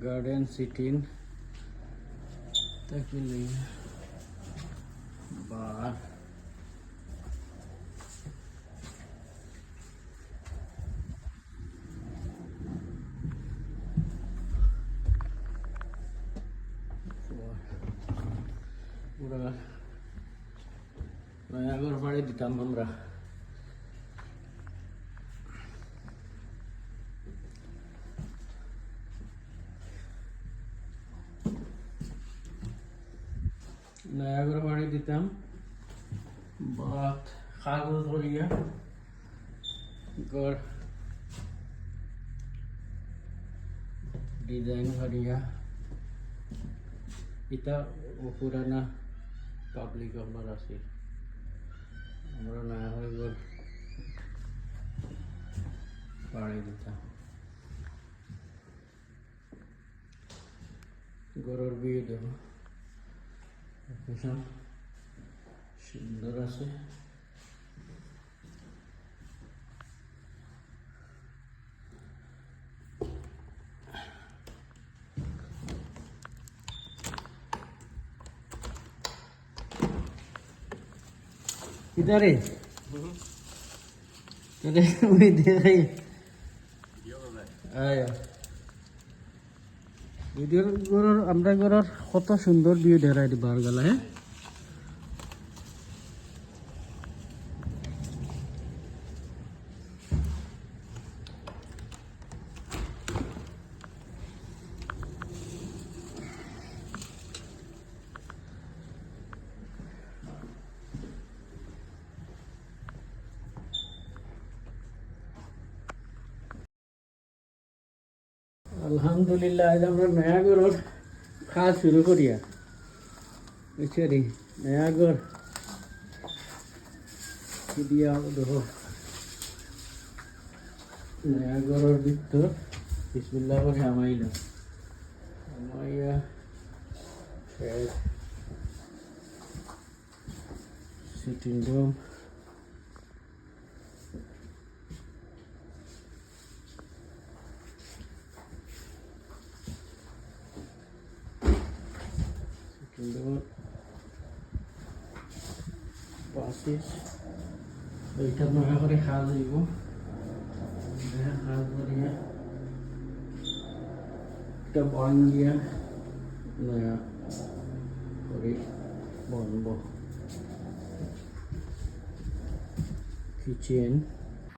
Garden sitting তাকিলি বার পুরা নয়াগর বাড়ি দিতাম আমরা। নয়াগর বাড়ি দিতাম বাত কাগজ করিয়া গড় ডিজাইন করিয়া এটা পুরানা পাবলিক আপনার আছে আমরা না হয়ে গড় বাড়ি দিতাম। গড়ের বিয়ে দেব সুন্দর আছে। इधर है तेरे भी दे रही आया ভিডিওর গরর আমরা গরর কত সুন্দর ভিউ দেখাই দিবার গেলা। হ্যাঁ আলহামদুলিল্লাহ আজ আমরা নয়াগড়ের কাজ শুরু করিয়া বুঝছি নয়াগড় দিয়া দেখো নয়াগড়ের ভিতর বিসমিল্লাহ করে আমাইলাম আমাইয়া সিটিং রুম পাশিস এইটা নয়া করে খাওয়া যাইব খাওয়া করিয়া এটা বন গিয়া নয়া করে বনব কিচেন